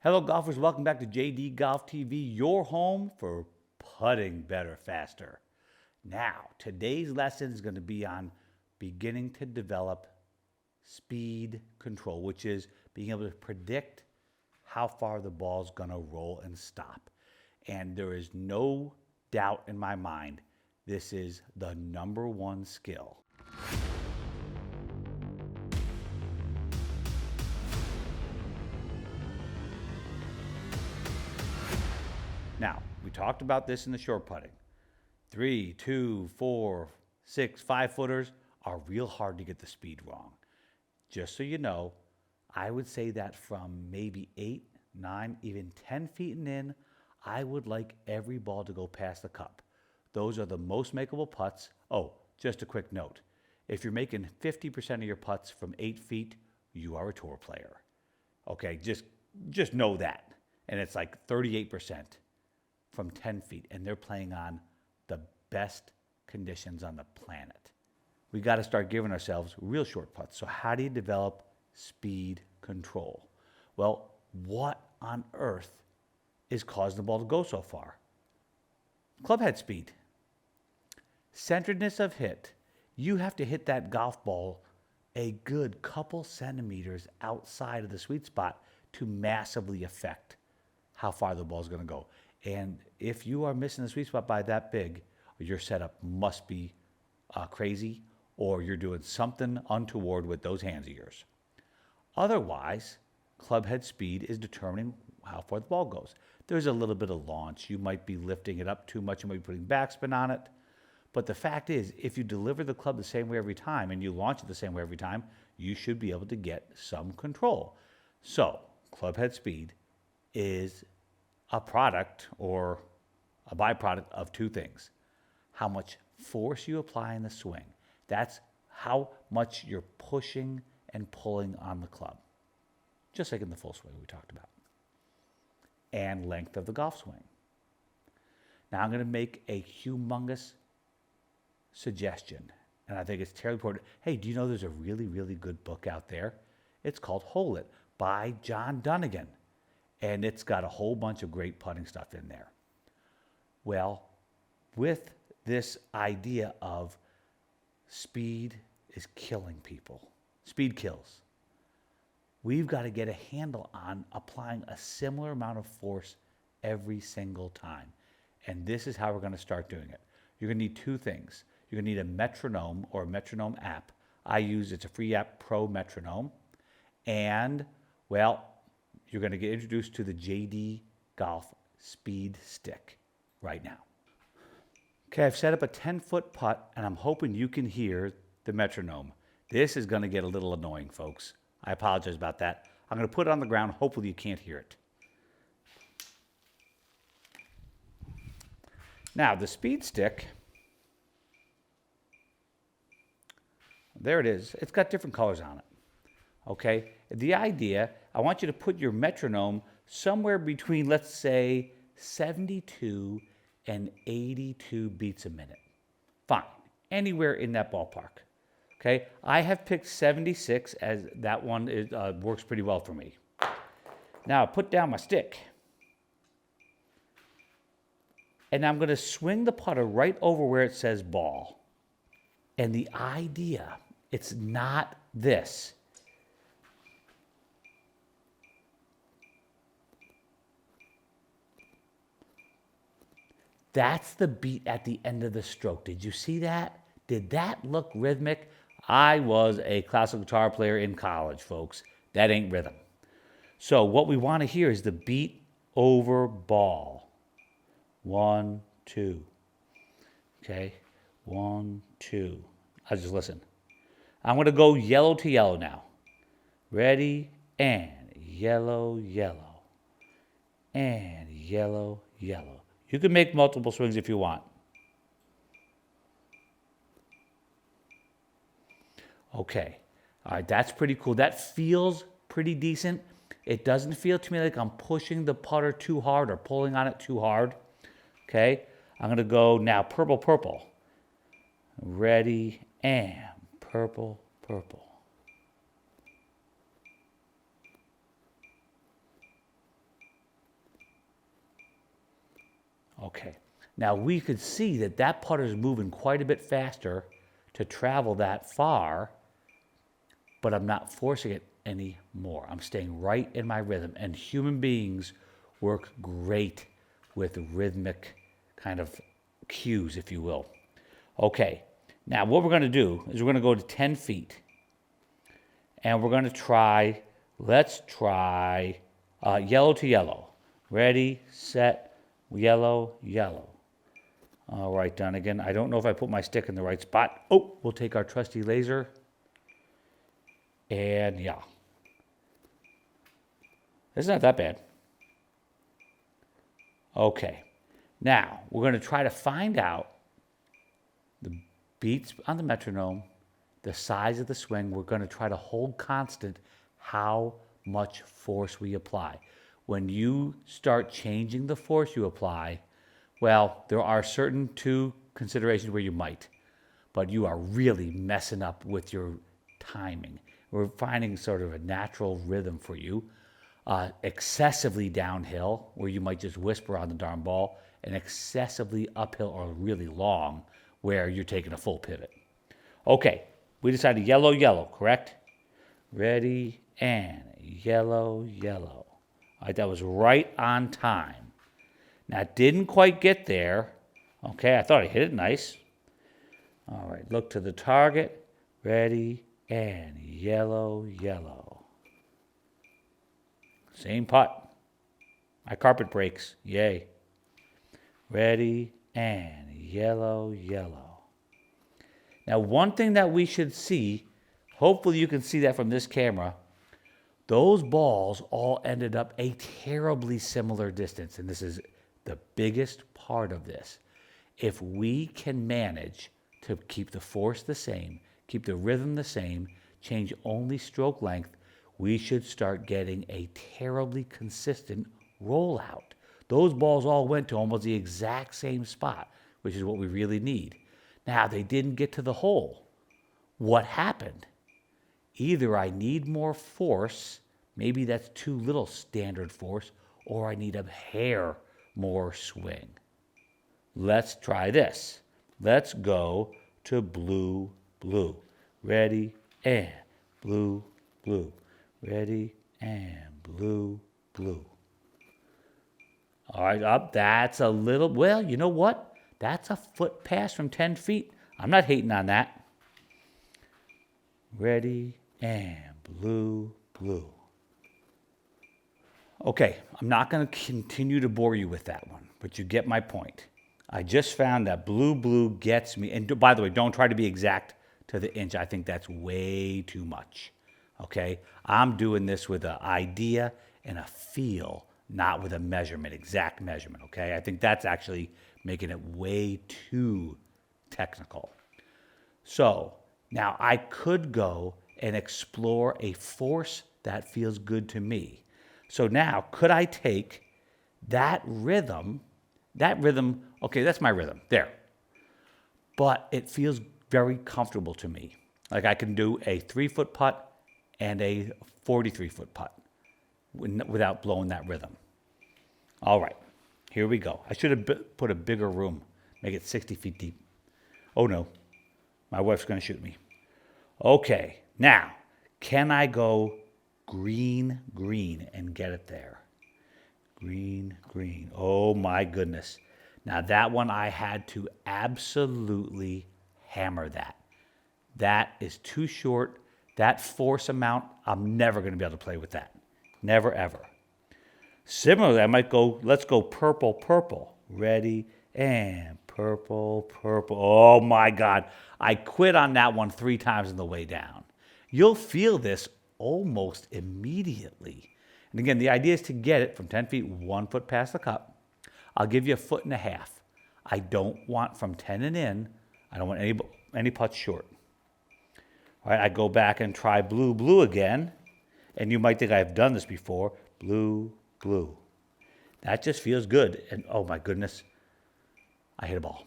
Hello, golfers. Welcome back to JD Golf TV, your home for putting better, faster. Now, today's lesson is going to be on beginning to develop speed control, which is being able to predict how far the ball's going to roll and stop. And there is no doubt in my mind, this is the number one skill. Now, we talked about this in the short putting. 3, 2, 4, 6, 5 footers are real hard to get the speed wrong. Just so you know, I would say that from maybe 8, 9, even 10 feet and in, I would like every ball to go past the cup. Those are the most makeable putts. Oh, just a quick note. If you're making 50% of your putts from 8 feet, you are a tour player. Okay, just know that. And it's like 38% from 10 feet, and they're playing on the best conditions on the planet. We got to start giving ourselves real short putts. So how do you develop speed control? Well, what on earth is causing the ball to go so far? Club head speed. Centeredness of hit. You have to hit that golf ball a good couple centimeters outside of the sweet spot to massively affect how far the ball is going to go. And if you are missing the sweet spot by that big, your setup must be crazy, or you're doing something untoward with those hands of yours. Otherwise, club head speed is determining how far the ball goes. There's a little bit of launch. You might be lifting it up too much. You might be putting backspin on it. But the fact is, if you deliver the club the same way every time and you launch it the same way every time, you should be able to get some control. So, club head speed is a product or a byproduct of two things. How much force you apply in the swing. That's how much you're pushing and pulling on the club. Just like in the full swing we talked about. And length of the golf swing. Now I'm going to make a humongous suggestion, and I think it's terribly important. Hey, do you know there's a really, really good book out there? It's called Hole It by John Dunigan. And it's got a whole bunch of great putting stuff in there. Well, with this idea of speed is killing people, speed kills, we've got to get a handle on applying a similar amount of force every single time. And this is how we're going to start doing it. You're going to need two things. You're going to need a metronome or a metronome app. It's a free app, Pro Metronome. And, well, you're going to get introduced to the JD Golf Speed Stick right now. Okay, I've set up a 10-foot putt, and I'm hoping you can hear the metronome. This is going to get a little annoying, folks. I apologize about that. I'm going to put it on the ground. Hopefully you can't hear it. Now, the speed stick, there it is. It's got different colors on it. Okay, the idea, I want you to put your metronome somewhere between, let's say, 72 and 82 beats a minute. Fine, anywhere in that ballpark. Okay, I have picked 76 as that one works pretty well for me. Now, put down my stick. And I'm going to swing the putter right over where it says ball. And the idea, it's not this. That's the beat at the end of the stroke. Did you see that? Did that look rhythmic? I was a classical guitar player in college, folks. That ain't rhythm. So what we want to hear is the beat over ball. 1, 2. Okay, 1, 2. I'll just listen. I'm going to go yellow to yellow now. Ready? And yellow, yellow. And yellow, yellow. You can make multiple swings if you want. Okay. All right, that's pretty cool. That feels pretty decent. It doesn't feel to me like I'm pushing the putter too hard or pulling on it too hard. Okay. I'm going to go now purple, purple. Ready, and purple, purple. Okay. Now we could see that that putter is moving quite a bit faster to travel that far, but I'm not forcing it anymore. I'm staying right in my rhythm. And human beings work great with rhythmic kind of cues, if you will. Okay. Now what we're going to do is we're going to go to 10 feet. And we're going to try, let's try yellow to yellow. Ready, set, yellow, yellow. All right, Dunigan. I don't know if I put my stick in the right spot. Oh, we'll take our trusty laser. And yeah. It's not that bad. Okay. Now, we're going to try to find out the beats on the metronome, the size of the swing. We're going to try to hold constant how much force we apply. When you start changing the force you apply, well, there are certain two considerations where you might, but you are really messing up with your timing. We're finding sort of a natural rhythm for you. Excessively downhill, where you might just whisper on the darn ball, and excessively uphill or really long, where you're taking a full pivot. Okay, we decided yellow, yellow, correct? Ready, and yellow, yellow. All right, that was right on time. Now, it didn't quite get there. Okay, I thought I hit it nice. All right, look to the target. Ready, and yellow, yellow. Same putt. My carpet breaks. Yay. Ready, and yellow, yellow. Now, one thing that we should see, hopefully you can see that from this camera, those balls all ended up a terribly similar distance, and this is the biggest part of this. If we can manage to keep the force the same, keep the rhythm the same, change only stroke length, we should start getting a terribly consistent rollout. Those balls all went to almost the exact same spot, which is what we really need. Now, they didn't get to the hole. What happened? Either I need more force, maybe that's too little standard force, or I need a hair more swing. Let's try this. Let's go to blue, blue. Ready, and blue, blue. Ready, and blue, blue. All right, up. That's a little, well, you know what? That's a foot pass from 10 feet. I'm not hating on that. Ready, and blue, blue. Okay, I'm not going to continue to bore you with that one, but you get my point. I just found that blue, blue gets me, and by the way, don't try to be exact to the inch. I think that's way too much, okay? I'm doing this with an idea and a feel, not with a measurement, exact measurement, okay? I think that's actually making it way too technical. So now I could go and explore a force that feels good to me. So now, could I take that rhythm, okay, that's my rhythm, there. But it feels very comfortable to me. Like I can do a 3-foot putt and a 43-foot putt without blowing that rhythm. All right, here we go. I should have put a bigger room, make it 60 feet deep. Oh no, my wife's gonna shoot me. Okay, now, can I go green, green, and get it there? Green, green. Oh my goodness. Now that one I had to absolutely hammer that. That is too short. That force amount, I'm never going to be able to play with that. Never, ever. Similarly, I might go, let's go purple, purple. Ready, and purple, purple. Oh my God. I quit on that one 3 times on the way down. You'll feel this almost immediately. And again, the idea is to get it from 10 feet, 1 foot past the cup. I'll give you a 1.5 feet. I don't want from 10 and in, I don't want any putts short. All right, I go back and try blue, blue again. And you might think I've done this before. Blue, blue. That just feels good. And oh my goodness, I hit a ball.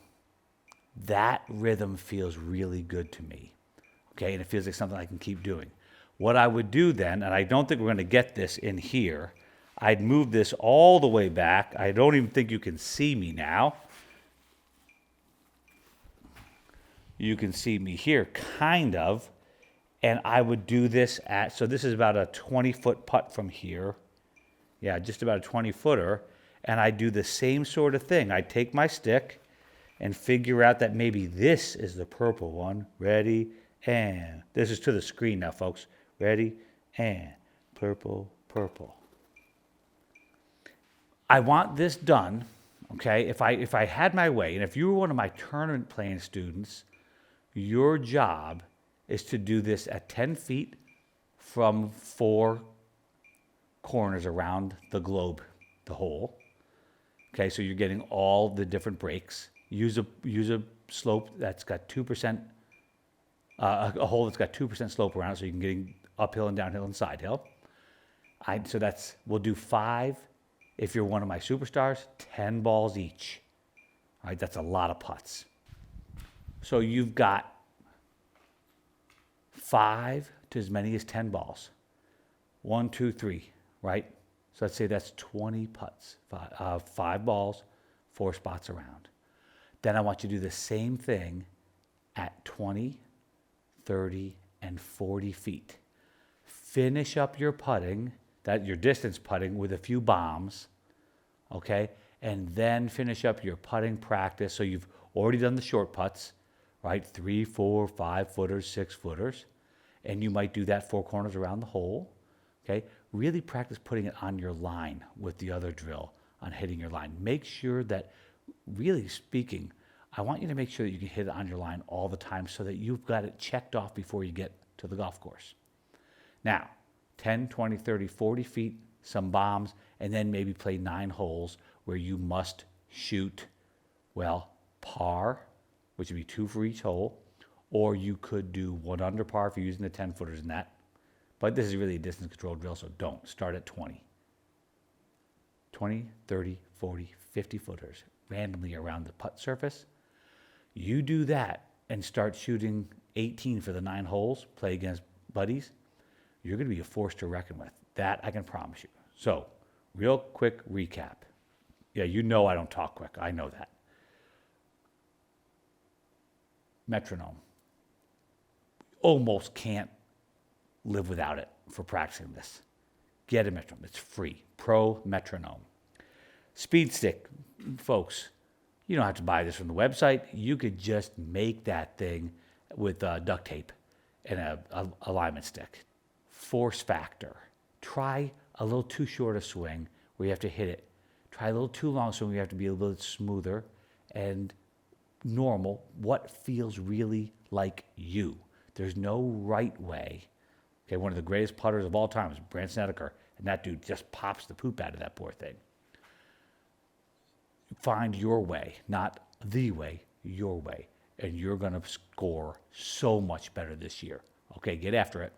That rhythm feels really good to me. Okay, and it feels like something I can keep doing. What I would do then, and I don't think we're going to get this in here, I'd move this all the way back. I don't even think you can see me now. You can see me here, kind of. And I would do this at, so this is about a 20-foot putt from here. Yeah, just about a 20-footer. And I do the same sort of thing. I take my stick and figure out that maybe this is the purple one. Ready, and this is to the screen now, folks. Ready, and purple, purple. I want this done, okay? If I had my way, and if you were one of my tournament playing students, your job is to do this at 10 feet from 4 corners around the globe, the hole. Okay, so you're getting all the different breaks. Use a slope that's got 2%, a hole that's got 2% slope around it, so you can get uphill and downhill and side hill. So we'll do 5. If you're one of my superstars, 10 balls each. All right, that's a lot of putts. So you've got 5 to as many as 10 balls. 1, 2, 3, right? So let's say that's 20 putts. 5 balls, 4 spots around. Then I want you to do the same thing at 20, 30, and 40 feet. Finish up your putting, your distance putting, with a few bombs, okay? And then finish up your putting practice. So you've already done the short putts, right? 3, 4, 5 footers, 6 footers. And you might do that 4 corners around the hole, okay? Really practice putting it on your line with the other drill, on hitting your line. Make sure that, really speaking, I want you to make sure that you can hit it on your line all the time so that you've got it checked off before you get to the golf course. Now, 10, 20, 30, 40 feet, some bombs, and then maybe play 9 holes where you must shoot, well, par, which would be 2 for each hole, or you could do 1 under par if you're using the 10 footers in that. But this is really a distance control drill, so don't. Start at 20. 20, 30, 40, 50 footers randomly around the putt surface. You do that and start shooting 18 for the 9 holes, play against buddies, you're going to be a force to reckon with. That I can promise you. So, real quick recap. Yeah, you know I don't talk quick. I know that. Metronome. Almost can't live without it for practicing this. Get a metronome. It's free. Pro Metronome. Speed stick. Folks, you don't have to buy this from the website. You could just make that thing with duct tape and a alignment stick. Force factor. Try a little too short a swing where you have to hit it. Try a little too long swing where you have to be a little bit smoother and normal. What feels really like you. There's no right way. Okay, one of the greatest putters of all time is Brandt Snedeker, and that dude just pops the poop out of that poor thing. Find your way, not the way, your way, and you're going to score so much better this year. Okay, get after it.